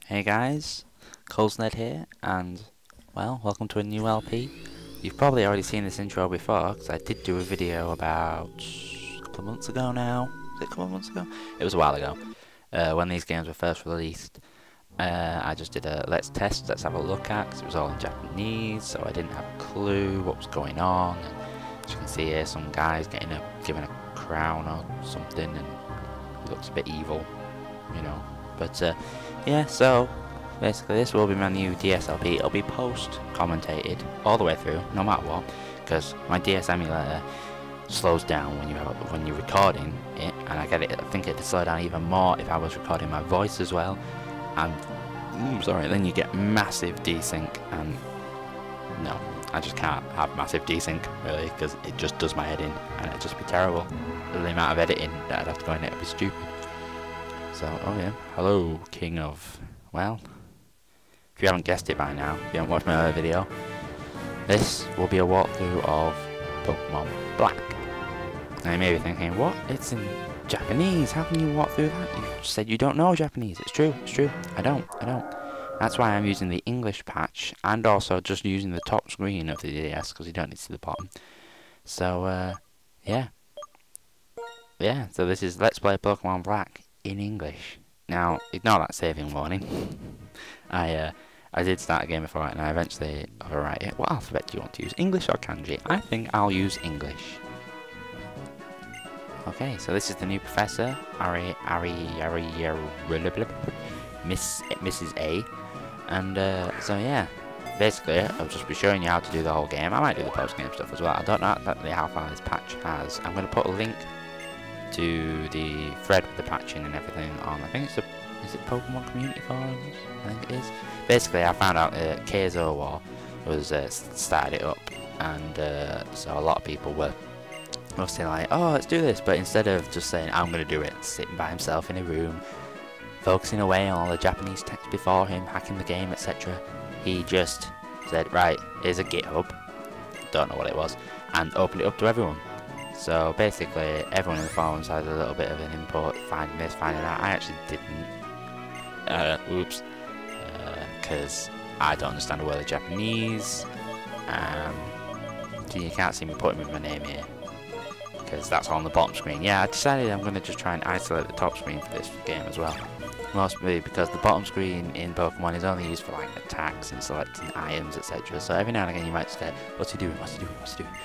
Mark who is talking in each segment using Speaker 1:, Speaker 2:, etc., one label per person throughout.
Speaker 1: Hey guys, Colesned here, and well, welcome to a new LP. You've probably already seen this intro before, because I did do a video about a couple of months ago now. Was it a couple of months ago? It was a while ago, when these games were first released. I just did a let's have a look at, because it was all in Japanese, so I didn't have a clue what was going on. And as you can see here, some guy's given a crown or something, and he looks a bit evil, you know. But yeah, so basically this will be my new DSLP. It'll be post-commentated all the way through, no matter what, because my DS emulator slows down when you're recording it, and I think it'd slow down even more if I was recording my voice as well. And then you get massive desync, and no, I just can't have massive desync really, because it just does my head in, and it'd just be terrible. The amount of editing that I'd have to go in, it'd be stupid. So, oh yeah, hello, king of, well, if you haven't guessed it by now, if you haven't watched my other video, this will be a walkthrough of Pokemon Black. Now you may be thinking, what? It's in Japanese, how can you walk through that? You said you don't know Japanese. It's true, I don't. That's why I'm using the English patch, and also just using the top screen of the DS, because you don't need to see the bottom. So, yeah, so this is Let's Play Pokemon Black in English. Now, ignore that saving warning. I did start a game before, and I eventually overwrite it. What alphabet do you want to use? English or kanji? I think I'll use English. Okay, so this is the new professor, Mrs. A. And so yeah, basically I'll just be showing you how to do the whole game. I might do the post-game stuff as well. I don't know exactly how far this patch has. I'm going to put a link to the thread with the patching and everything on, I think is it Pokemon Community Forums? I think it is. Basically, I found out that KSO War was started it up, and so a lot of people were saying like, oh, let's do this, but instead of just saying I'm going to do it, sitting by himself in a room, focusing away on all the Japanese text before him, hacking the game, etc., he just said, right, here's a GitHub, don't know what it was, and opened it up to everyone. So basically, everyone in the forums had a little bit of an input, finding this, finding that. I actually didn't. Because I don't understand a word of Japanese. You can't see me putting my name here, because that's on the bottom screen. Yeah, I decided I'm going to just try and isolate the top screen for this game as well. Mostly because the bottom screen in Pokemon is only used for like attacks and selecting items, etc. So every now and again you might say, what's he doing?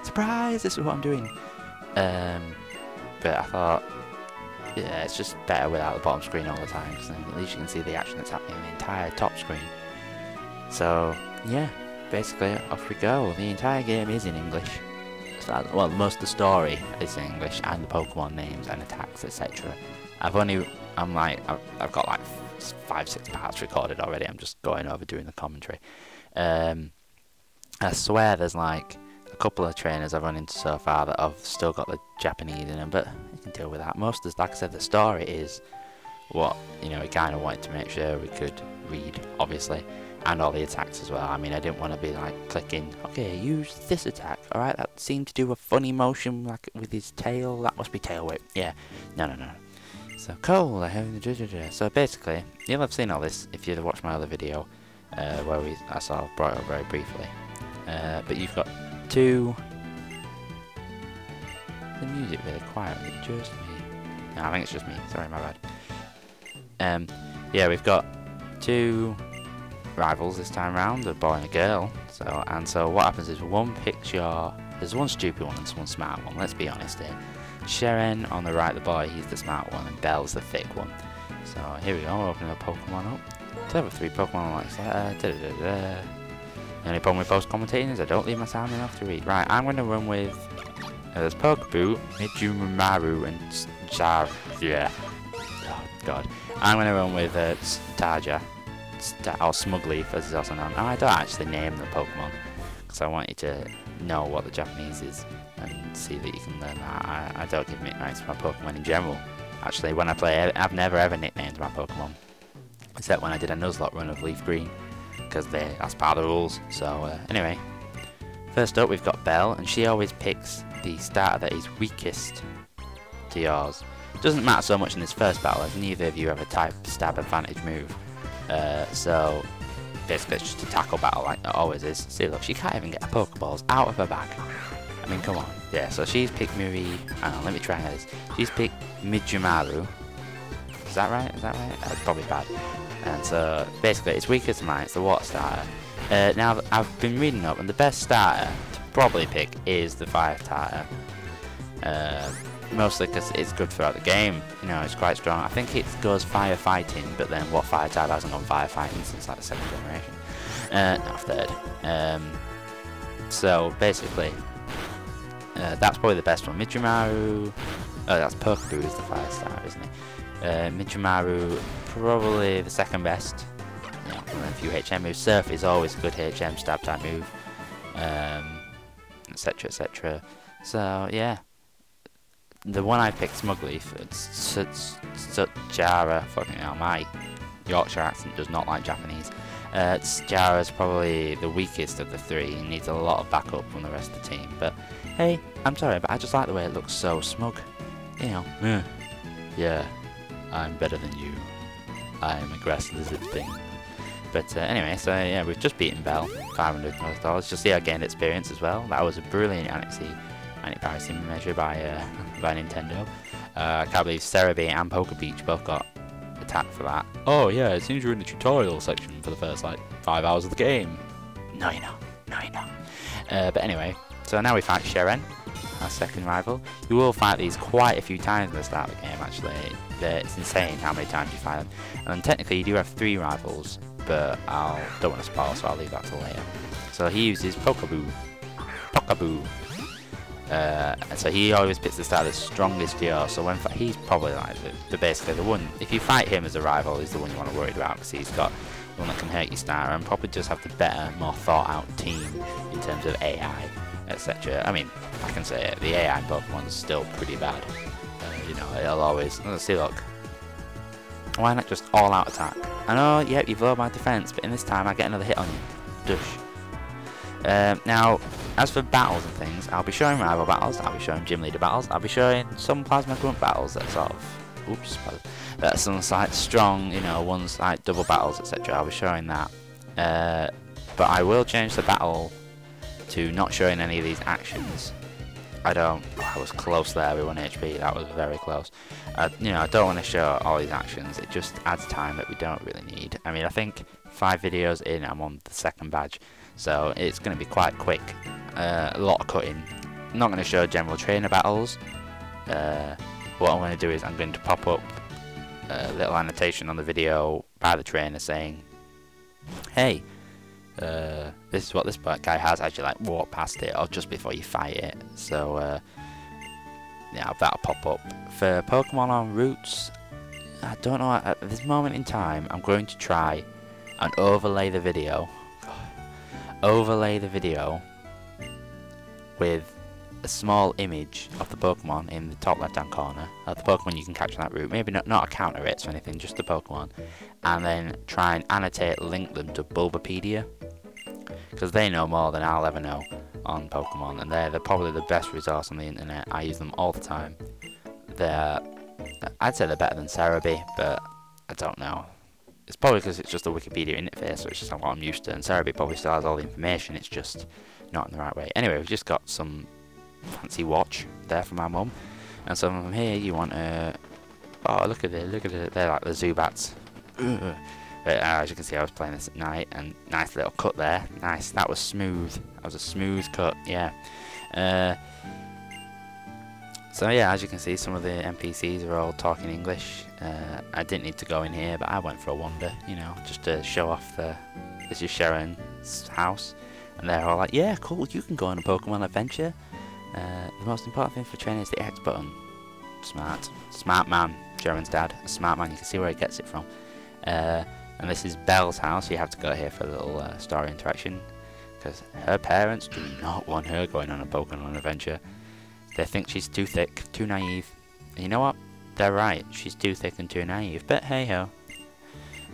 Speaker 1: Surprise! This is what I'm doing. But I thought, yeah, it's just better without the bottom screen all the time, because then at least you can see the action that's happening on the entire top screen. So yeah, basically off we go. The entire game is in English. Well, most of the story is in English, and the Pokemon names and attacks, etc. I've got like 5-6 parts recorded already. I'm just going over doing the commentary. I swear there's like a couple of trainers I've run into so far that have still got the Japanese in them, but you can deal with that. Most of, like I said, the story is what, you know, we kind of wanted to make sure we could read, obviously, and all the attacks as well. I mean, I didn't want to be like clicking, okay, use this attack, alright, that seemed to do a funny motion like with his tail, that must be tail whip. Yeah, no. So cool, so basically, you'll have seen all this if you've watched my other video, where I brought it up very briefly. But you've got two. The music really quiet. Is it just me? No, I think it's just me. Sorry, my bad. Yeah, we've got two rivals this time round, a boy and a girl. So what happens is there's one stupid one and one smart one. Let's be honest here. Sharon on the right, the boy, he's the smart one, and Belle's the thick one. So here we go. We're opening a Pokemon up. So I have 3 Pokemon like that. The only problem with post-commentating is I don't leave my sound enough to read. Right, I'm going to run with there's Pokeboo, Mijumaru, and yeah. Oh god. I'm going to run with Starja, or Smugleaf, as it's also known. Oh, I don't actually name the Pokemon, because I want you to know what the Japanese is and see that you can learn that. I don't give nicknames to my Pokemon in general. Actually, when I play, I've never ever nicknamed my Pokemon, except when I did a Nuzlocke run of Leaf Green, because that's part of the rules. So anyway, first up we've got Belle, and she always picks the starter that is weakest to yours. It doesn't matter so much in this first battle, as neither of you have a type stab advantage move. So basically it's just a tackle battle like it always is. See, look, she can't even get her Pokeballs out of her bag. I mean, come on. Yeah, so she's picked Marie. Let me try this. She's picked Mijumaru. Is that right? Is that right? That's probably bad. And so basically it's weaker to mine. It's the water starter. Now I've been reading up, and the best starter to probably pick is the fire starter. Mostly because it's good throughout the game. You know, it's quite strong. I think it goes firefighting, but then what fire type hasn't gone firefighting since like the 2nd generation? No, 3rd. So basically, that's probably the best one. Mijumaru. Oh, that's Pokeboo is the fire starter, isn't it? Mijumaru probably the 2nd best. Yeah, and then a few HM moves. Surf is always a good HM stab type move, etc. etc. So yeah. The one I picked, Smugleaf, it's Jara. Fucking hell, my Yorkshire accent does not like Japanese. Jara's probably the weakest of the 3. He needs a lot of backup from the rest of the team. But hey, I'm sorry, but I just like the way it looks so smug. You know, yeah, I'm better than you. I'm a grass lizard thing. But anyway, so yeah, we've just beaten Bell, $500. Just see I gained experience as well. That was a brilliant anti-piracy measure by Nintendo. I can't believe Cerebi and Pokebeach both got attacked for that. Oh yeah, it seems you're in the tutorial section for the first like 5 hours of the game. No you're not. No you're not. But anyway, so now we fight Sheren, our 2nd rival. You will fight these quite a few times at the start of the game actually. It's insane how many times you fight them. And technically you do have 3 rivals, but I don't want to spoil, so I'll leave that till later. So he uses Pokeboo. And so he always picks the start of the strongest GR, so when he's probably like basically the one, if you fight him as a rival, he's the one you want to worry about, because he's got the one that can hurt your starter and probably just have the better, more thought out team in terms of AI, etc. I mean, I can say it, the AI in Pokemon's still pretty bad. You know, it'll always, let's see, look. Why not just all out attack? I know, yep, you've lowered my defense, but in this time I get another hit on you. Dush. Now, as for battles and things, I'll be showing rival battles, I'll be showing gym leader battles, I'll be showing some plasma grunt battles that sort of, oops, that some like strong, you know, ones like double battles, etc. I'll be showing that. But I will change the battle to not showing any of these actions. I was close there with 1 HP, that was very close. You know, I don't want to show all these actions, it just adds time that we don't really need. I mean, I think 5 videos in, I'm on the 2nd badge. So it's going to be quite quick, a lot of cutting. I'm not going to show general trainer battles. What I'm going to do is I'm going to pop up a little annotation on the video by the trainer saying, hey, this is what this guy has as you like walk past it or just before you fight it. So yeah, that'll pop up. For Pokemon on routes, I don't know, at this moment in time I'm going to try and overlay the video with a small image of the Pokemon in the top left hand corner of the Pokemon you can catch on that route, maybe not a counter hits or anything, just the Pokemon, and then try and annotate, link them to Bulbapedia, because they know more than I'll ever know on Pokemon, and they're probably the best resource on the internet. I use them all the time. I'd say they're better than Cerebi, but I don't know. It's probably because it's just a Wikipedia interface, so it's just what I'm used to, and Cerebi probably still has all the information, it's just not in the right way. Anyway, we've just got some fancy watch there for my mum, and so from here you want to... oh, look at it, they're like the Zubats. But as you can see, I was playing this at night, and nice little cut there, nice, that was smooth, that was a smooth cut, yeah. So yeah, as you can see, some of the NPCs are all talking English. I didn't need to go in here, but I went for a wander, you know, just to show off this is Sharon's house. And they're all like, yeah, cool, you can go on a Pokemon adventure. The most important thing for training is the X button. Smart man, Sharon's dad, a smart man, you can see where he gets it from. And this is Belle's house, you have to go here for a little story interaction, because her parents do not want her going on a Pokemon adventure. They think she's too thick, too naive. And you know what? They're right. She's too thick and too naive. But hey ho.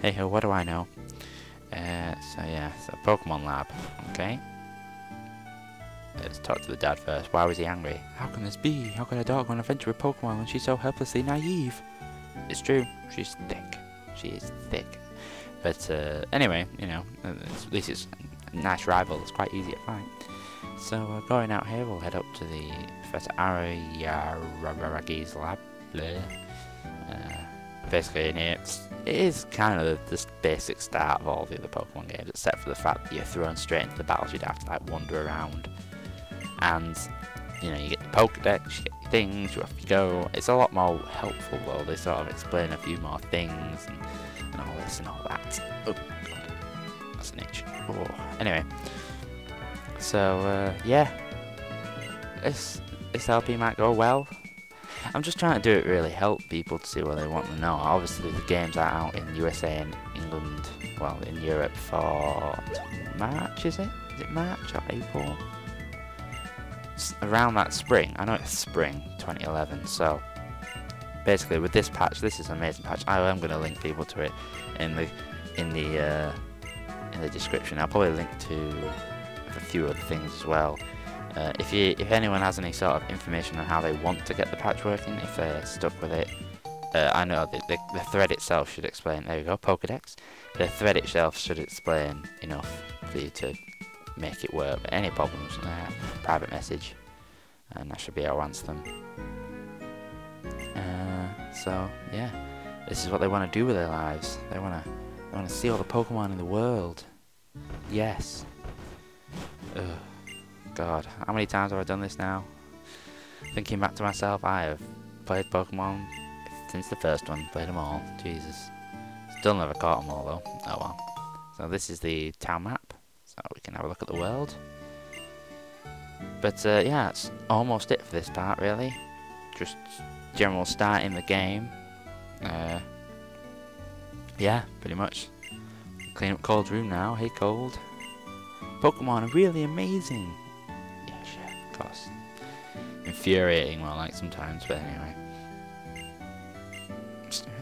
Speaker 1: Hey ho, what do I know? So yeah, so Pokemon Lab. Okay. Let's talk to the dad first. Why was he angry? How can this be? How can a dog go on an adventure with Pokemon when she's so helplessly naive? It's true. She's thick. She is thick. But anyway, you know, at least it's a nice rival that's quite easy to find. So going out here, we'll head up to the Professor Araragi's lab. Basically in here, it is kind of the basic start of all the other Pokemon games, except for the fact that you're thrown straight into the battles. You'd have to like wander around, and you know, you get your Pokedex, you get your things, off you go. It's a lot more helpful though. They sort of explain a few more things and all this and all that. Oh god, that's an itch. Oh. Anyway, so yeah, this LP might go well. I'm just trying to do it really help people to see what they want to know. Obviously the games are out in USA and England, well in Europe for March, is it? Is it March or April? Around that spring. I know it's spring 2011. So basically with this patch, this is an amazing patch. I am going to link people to it in the description. I'll probably link to a few other things as well. If anyone has any sort of information on how they want to get the patch working, if they're stuck with it, I know the thread itself should explain. There you go, Pokedex. The thread itself should explain enough for you to make it work. But any problems, private message, and I should be able to answer them. So yeah, this is what they want to do with their lives. They want to see all the Pokemon in the world. Yes. Ugh. God, how many times have I done this now? Thinking back to myself, I have played Pokemon since the first one, played them all. Jesus. Still never caught them all though. Oh well. So this is the town map, so we can have a look at the world. But yeah, that's almost it for this part really. Just general start in the game. Yeah, pretty much. Clean up Cold's room now. Hey Cold. Pokemon are really amazing. Yeah, sure, of course. Infuriating, more like sometimes, but anyway.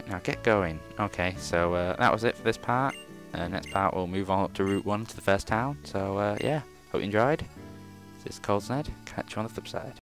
Speaker 1: Now get going. Okay, so that was it for this part. Next part we'll move on up to Route 1 to the first town. So yeah, hope you enjoyed. This is Cold Ned. Catch you on the flip side.